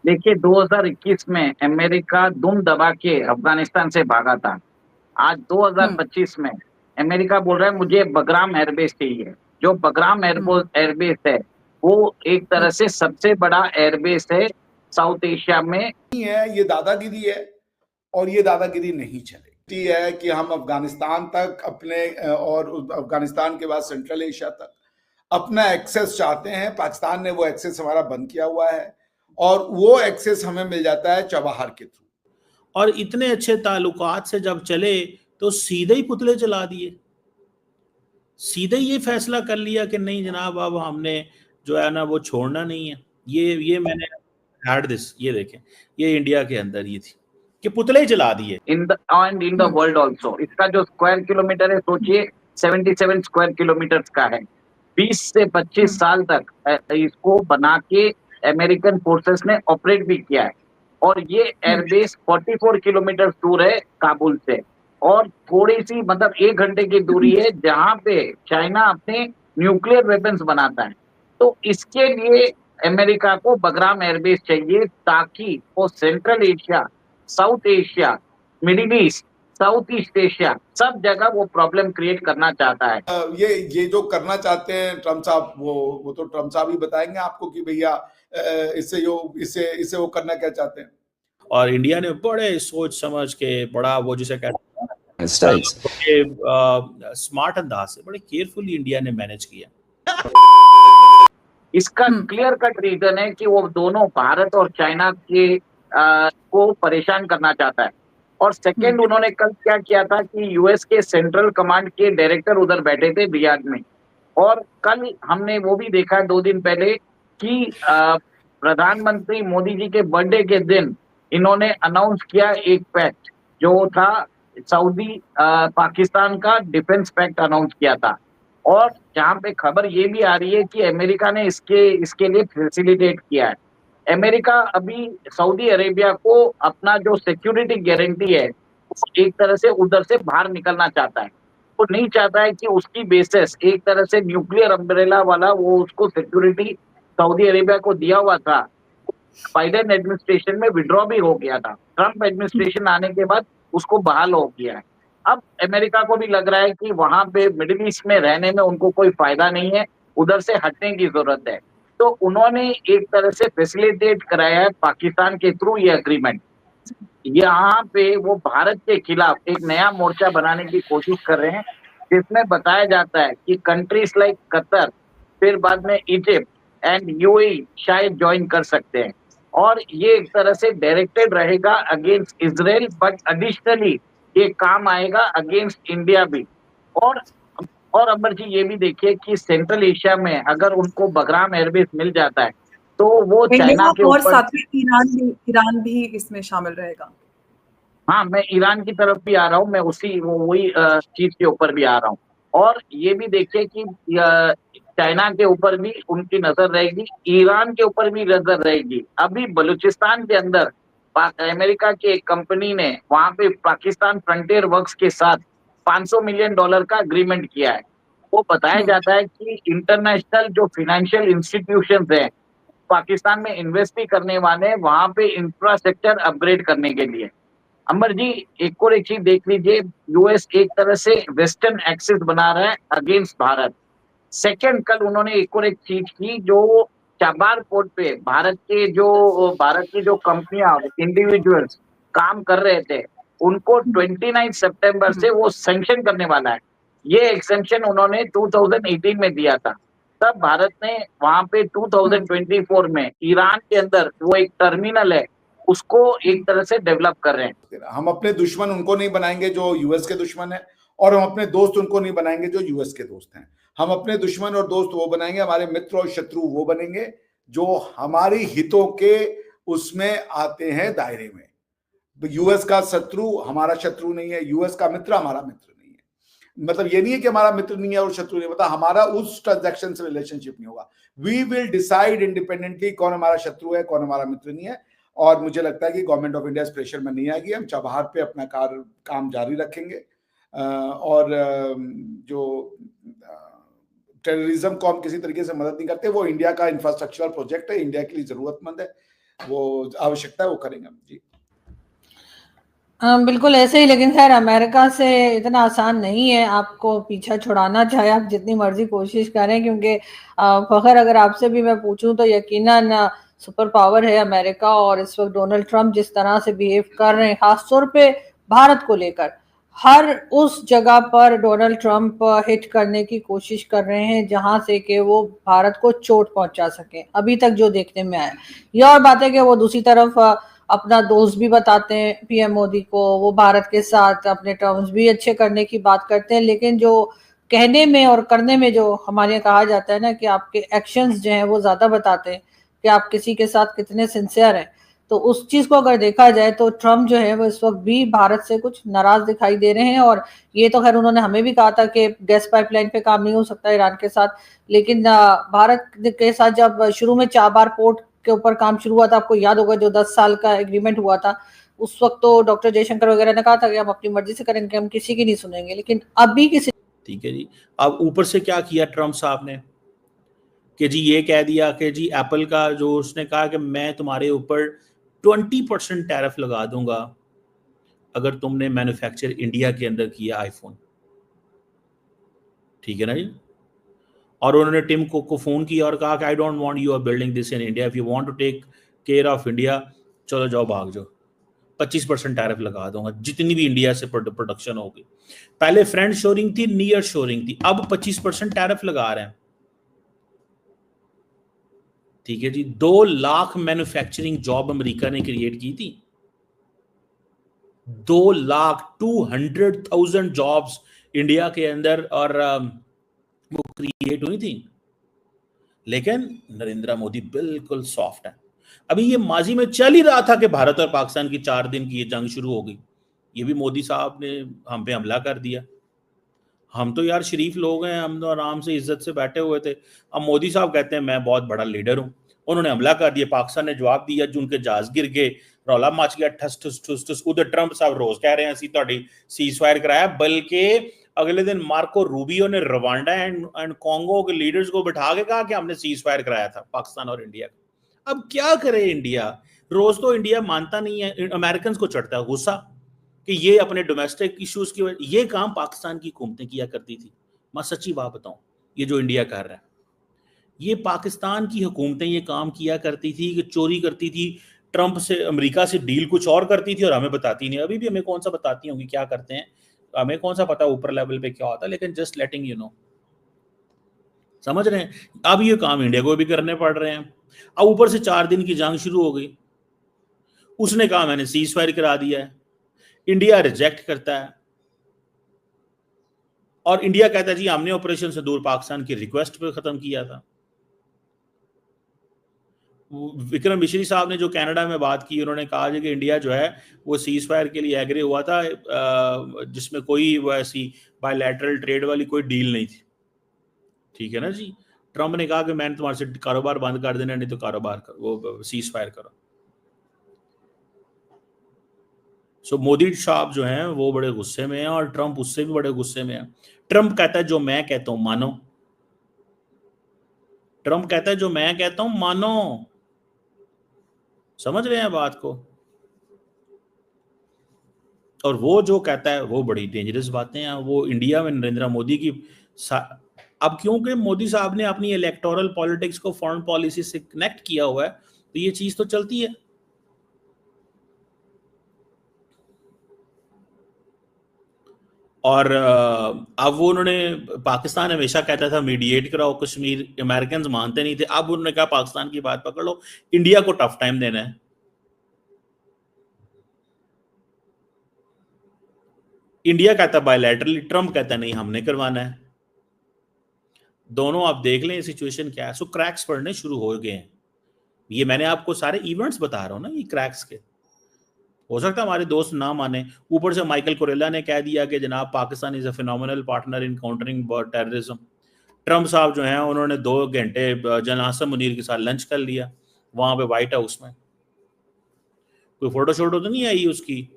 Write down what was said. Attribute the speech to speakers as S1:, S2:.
S1: देखिए 2021 में अमेरिका दुम दबा के अफगानिस्तान से भागा था। आज
S2: हम्म
S1: 2025 में अमेरिका बोल रहा है मुझे बगराम एयरबेस चाहिए। जो बगराम
S2: हम्म
S1: एयरबेस है वो एक
S2: हम्म।
S1: तरह से सबसे बड़ा एयरबेस है साउथ एशिया में।
S3: नहीं है, ये दादागिरी है और ये दादागिरी नहीं चलेगी। है कि हम अफगानिस्तान तक अपने और अफगानिस्तान के बाद सेंट्रल एशिया तक अपना एक्सेस चाहते हैं। पाकिस्तान ने वो एक्सेस हमारा बंद किया हुआ है और वो एक्सेस हमें मिल जाता है चबाहर के थ्रू।
S4: और इतने अच्छे ताल्लुकात से जब चले तो सीधे ही पुतले चला दिए, सीधे ये फैसला कर लिया कि नहीं जनाब अब हमने जो है ना वो छोड़ना नहीं है। ये मैंने हैड दिस, ये देखें, ये इंडिया के अंदर ये थी कि पुतले ही जला दिए।
S1: इन द वर्ल्ड ऑल्सो इसका जो स्क्वायर किलोमीटर है सोचिए 77 स्क्वायर किलोमीटर का है। 20 से 25 साल तक इसको बना के अमेरिकन फोर्सेस ने ऑपरेट भी किया है। और ये एयरबेस 44 किलोमीटर दूर है काबुल से और थोड़ी सी मतलब 1 घंटे की दूरी है जहां पे चाइना अपने न्यूक्लियर वेपन्स बनाता है। तो इसके लिए अमेरिका को बगराम एयरबेस चाहिए ताकि वो central Asia, south Asia, middle east, south east Asia सब जगह वो प्रॉब्लम क्रिएट करना चाहता है।
S3: ये जो करना चाहते हैं ट्रम्प साहब, वो तो ट्रम्प साहब ही बताएंगे आपको कि भैया इससे वो करना क्या चाहते हैं।
S4: और इंडिया ने बड़े सोच समझ के बड़ा वो जिसे कहते हैं स्मार्ट अंदाज से बड़े केयरफुली इंडिया ने मैनेज किया।
S1: इसका क्लियर कट रीजन है कि वो दोनों भारत और चाइना के को परेशान करना चाहता है। और सेकेंड उन्होंने कल क्या किया था कि यूएस के सेंट्रल कमांड के डायरेक्टर उधर बैठे थे रियाद में। और कल हमने वो भी देखा 2 दिन पहले कि प्रधानमंत्री मोदी जी के बर्थडे के दिन इन्होंने अनाउंस किया एक पैक्ट जो था सऊदी पाकिस्तान का डिफेंस पैक्ट अनाउंस किया था। और जहां पे खबर ये भी आ रही है कि अमेरिका ने इसके लिए फैसिलिटेट किया है। अमेरिका अभी सऊदी अरेबिया को अपना जो सिक्योरिटी गारंटी है वो एक तरह से उधर से बाहर निकलना चाहता है। वो नहीं चाहता है कि उसकी बेसिस एक तरह से न्यूक्लियर अम्ब्रेला वाला वो उसको सिक्योरिटी सऊदी अरेबिया को दिया हुआ था। बाइडेन एडमिनिस्ट्रेशन में विड्रॉ भी हो गया था, ट्रंप एडमिनिस्ट्रेशन आने के बाद उसको बहाल हो गया है। अब अमेरिका को भी लग रहा है कि वहां पे मिडिल ईस्ट में रहने में उनको कोई फायदा नहीं है, उधर से हटने की जरूरत है। तो उन्होंने एक तरह से फैसिलिटेट कराया है पाकिस्तान के थ्रू ये अग्रीमेंट। यहाँ पे वो भारत के खिलाफ एक नया मोर्चा बनाने की कोशिश कर रहे हैं जिसमें बताया जाता है कि कंट्रीज लाइक कतर, फिर बाद में इजिप्ट एंड यूएई शायद ज्वाइन कर सकते हैं। और ये एक तरह से डायरेक्टेड रहेगा अगेंस्ट इजराइल, बट एडिशनली ये काम आएगा अगेंस्ट इंडिया भी। और अमर जी ये भी देखिए कि सेंट्रल एशिया में अगर उनको बगराम एयरबेस मिल जाता है तो वो चाइना के
S2: और
S1: ऊपर,
S2: साथ में ईरान भी इसमें शामिल रहेगा।
S1: हाँ मैं ईरान की तरफ भी आ रहा हूँ, मैं वही चीज के ऊपर भी आ रहा हूँ। और ये भी देखिए कि चाइना के ऊपर भी उनकी नजर रहेगी, ईरान के ऊपर भी नजर रहेगी। अभी बलूचिस्तान के अंदर अमेरिका की एक कंपनी ने वहां पे पाकिस्तान फ्रंटियर वर्क्स के साथ $500 मिलियन का अग्रीमेंट किया है। वो बताया जाता है कि इंटरनेशनल जो फाइनेंशियल इंस्टीट्यूशंस हैं पाकिस्तान में इन्वेस्ट भी करने वाले हैं वहां पे इंफ्रास्ट्रक्चर अपग्रेड करने के लिए। अंबर जी एक और एक चीज देख लीजिए, यूएस एक तरह से वेस्टर्न एक्सिस बना रहा है अगेंस्ट भारत। सेकंड कल उन्होंने एक और एक चीज की जो चाबार पोर्ट पे भारत की जो कंपनियां इंडिविजुअल्स काम कर रहे थे उनको 29 सितंबर से वो सैंक्शन करने वाला है। ये एक्सेंशन उन्होंने 2018 में दिया था। तब भारत ने वहां पे 2024 में ईरान के अंदर वो एक टर्मिनल है उसको एक तरह से डेवलप कर रहे हैं।
S3: हम अपने दुश्मन उनको नहीं बनाएंगे जो यूएस के दुश्मन है और हम अपने दोस्त उनको नहीं बनाएंगे जो यूएस के दोस्त हैं। हम अपने दुश्मन और दोस्त वो बनाएंगे, हमारे मित्र और शत्रु वो बनेंगे जो हमारी हितों के उसमें आते हैं दायरे में। यूएस का शत्रु हमारा शत्रु नहीं है, यूएस का मित्र हमारा मित्र नहीं है। मतलब ये नहीं है कि हमारा मित्र नहीं है और शत्रु नहीं, मतलब हमारा उस ट्रांजैक्शन से रिलेशनशिप नहीं होगा। वी विल डिसाइड इंडिपेंडेंटली कौन हमारा शत्रु है कौन हमारा मित्र नहीं है। और मुझे लगता है कि गवर्नमेंट ऑफ इंडिया इस प्रेशर में नहीं आएगी। हम चबहार पे अपना काम जारी रखेंगे और जो टेररिज्म को हम किसी तरीके से मदद नहीं करते, वो इंडिया का इंफ्रास्ट्रक्चरल प्रोजेक्ट है, इंडिया के लिए जरूरतमंद है। वो आवश्यकता है वो करेंगे हम जी।
S5: बिल्कुल ऐसे ही, लेकिन खैर अमेरिका से इतना आसान नहीं है आपको पीछा छुड़ाना, चाहे आप जितनी मर्जी कोशिश करें, क्योंकि फखर अगर आपसे भी मैं पूछूं तो यकीनन सुपर पावर है अमेरिका, और इस वक्त डोनाल्ड ट्रंप जिस तरह से बिहेव कर रहे हैं खासतौर पे भारत को लेकर, हर उस जगह पर डोनाल्ड ट्रंप हिट करने की कोशिश कर रहे हैं जहां से कि वो भारत को चोट पहुंचा सके, अभी तक जो देखने में आया। ये और बात है कि वो दूसरी तरफ अपना दोस्त भी बताते हैं पीएम मोदी को, वो भारत के साथ अपने टर्म्स भी अच्छे करने की बात करते हैं, लेकिन जो कहने में और करने में जो हमारे यहाँ कहा जाता है ना कि आपके एक्शंस जो हैं वो ज्यादा बताते हैं कि आप किसी के साथ कितने सिंसियर हैं। तो उस चीज को अगर देखा जाए तो ट्रम्प जो है वो इस वक्त भी भारत से कुछ नाराज दिखाई दे रहे हैं, और ये तो खैर उन्होंने हमें भी कहा था कि गैस पाइपलाइन पे काम नहीं हो सकता ईरान के साथ, लेकिन भारत के साथ जब शुरू में 4 बार पोर्ट के ऊपर काम शुरू हुआ था, आपको याद होगा जो 10 साल का एग्रीमेंट हुआ था, उस वक्त तो डॉक्टर जयशंकर वगैरह ने कहा था कि हम अपनी मर्जी से करेंगे, हम किसी की नहीं सुनेंगे, लेकिन अभी किसी।
S4: ठीक है जी। अब ऊपर से क्या किया ट्रम्प साहब ने कि जी ये कह दिया कि जी एप्पल का जो उसने कहा कि मैं तुम्हारे ऊपर 20% टैरिफ लगा दूंगा अगर तुमने मैन्युफैक्चर इंडिया के अंदर किया आईफोन। ठीक है ना जी। और उन्होंने टिम कुक को फोन किया और कहा कि I don't want you are building this in India, if you want to take care of India चलो जाओ भाग जाओ, 25% टैरिफ लगा दूंगा जितनी भी इंडिया से प्रोडक्शन होगी। पहले फ्रेंड शोरिंग थी, नियर शोरिंग थी, अब 25% टैरिफ लगा रहे हैं। ठीक है जी। 2 लाख मैन्युफैक्चरिंग जॉब अमेरिका ने क्रिएट की थी, 2,200,000 जॉब्स इंडिया के अंदर और वो क्रिएट हुई थी। लेकिन नरेंद्र मोदी बिल्कुल सॉफ्ट है। अभी ये माजी में चल ही रहा था कि भारत और पाकिस्तान की 4 दिन की ये जंग शुरू हो गई, ये भी मोदी साहब ने हम पे हमला कर दिया। हम तो यार शरीफ लोग हैं, हम तो आराम से इज्जत से बैठे हुए थे। अब मोदी साहब कहते हैं मैं बहुत बड़ा लीडर हूं, उन्होंने हमला कर दिया, पाकिस्तान ने जवाब दिया, जो उनके जहाज गिर गए, रौला मच गया, ठस ठुस ठुस ठुस। उधर ट्रंप साहब रोज कह रहे हैं असी तुहाडी सीज़फायर कराया, बल्कि अगले दिन मार्को रूबियो ने रवांडा एंड कॉन्गो के लीडर्स को बिठा के कहा कि हमने सीज़फायर कराया था पाकिस्तान और इंडिया का। अब क्या करे इंडिया, रोज तो इंडिया मानता नहीं है, अमेरिकन को चढ़ता है गुस्सा कि ये अपने डोमेस्टिक इश्यूज की वजह, ये काम पाकिस्तान की हुकूमतें किया करती थी। मैं सच्ची बात बताऊं, ये जो इंडिया कर रहा है, ये पाकिस्तान की हुकूमतें ये काम किया करती थी कि चोरी करती थी, ट्रंप से अमेरिका से डील कुछ और करती थी और हमें बताती नहीं। अभी भी हमें कौन सा बताती होंगी क्या करते हैं, हमें कौन सा पता ऊपर लेवल पे क्या होता है, लेकिन जस्ट लेटिंग यू नो, समझ रहे हैं। अब ये काम इंडिया को भी करने पड़ रहे हैं। अब ऊपर से 4 दिन की जंग शुरू हो गई, उसने कहा मैंने सीज फायर करा दिया है, इंडिया रिजेक्ट करता है और इंडिया कहता है जी हमने ऑपरेशन सिंदूर पाकिस्तान की रिक्वेस्ट पे खत्म किया था। विक्रम मिश्री साहब ने जो कनाडा में बात की, उन्होंने कहा कि इंडिया जो है वो सीज फायर के लिए एग्री हुआ था जिसमें कोई ऐसी बायलैटरल ट्रेड वाली कोई डील नहीं थी। ठीक है ना जी। ट्रंप ने कहा कि मैंने तुम्हारे से कारोबार बंद कर देना, नहीं तो कारोबार करो, वो सीज फायर करो। सो मोदी साहब जो हैं वो बड़े गुस्से में हैं और ट्रंप उससे भी बड़े गुस्से में है। ट्रंप कहता है जो मैं कहता हूं मानो, ट्रंप कहता है जो मैं कहता हूं मानो। समझ रहे हैं बात को। और वो जो कहता है वो बड़ी डेंजरस बातें हैं। वो इंडिया में नरेंद्र मोदी की अब क्योंकि मोदी साहब ने अपनी इलेक्टोरल पॉलिटिक्स को फॉरेन पॉलिसी से कनेक्ट किया हुआ है, तो ये चीज तो चलती है। और अब वो उन्होंने, पाकिस्तान हमेशा कहता था मीडिएट कराओ कश्मीर, अमेरिकन मानते नहीं थे, अब उन्होंने कहा पाकिस्तान की बात पकड़ लो, इंडिया को टफ टाइम देना है। इंडिया कहता बायलैटरली, ट्रंप कहता नहीं हमने करवाना है। दोनों आप देख लें सिचुएशन क्या है। सो क्रैक्स पड़ने शुरू हो गए हैं। ये मैंने आपको सारे इवेंट्स बता रहा हूं ना, ये क्रैक्स के। हो सकता है हमारे दोस्त ना माने। ऊपर से माइकल कोरेला ने कह दिया कि जनाब Pakistan is a phenomenal partner in countering terrorism. Trump साहब जो हैं उन्होंने 2 घंटे जनरल हासन मुनीर के साथ लंच कर लिया वहां पे व्हाइट हाउस में। कोई फोटो शोटो तो नहीं आई उसकी,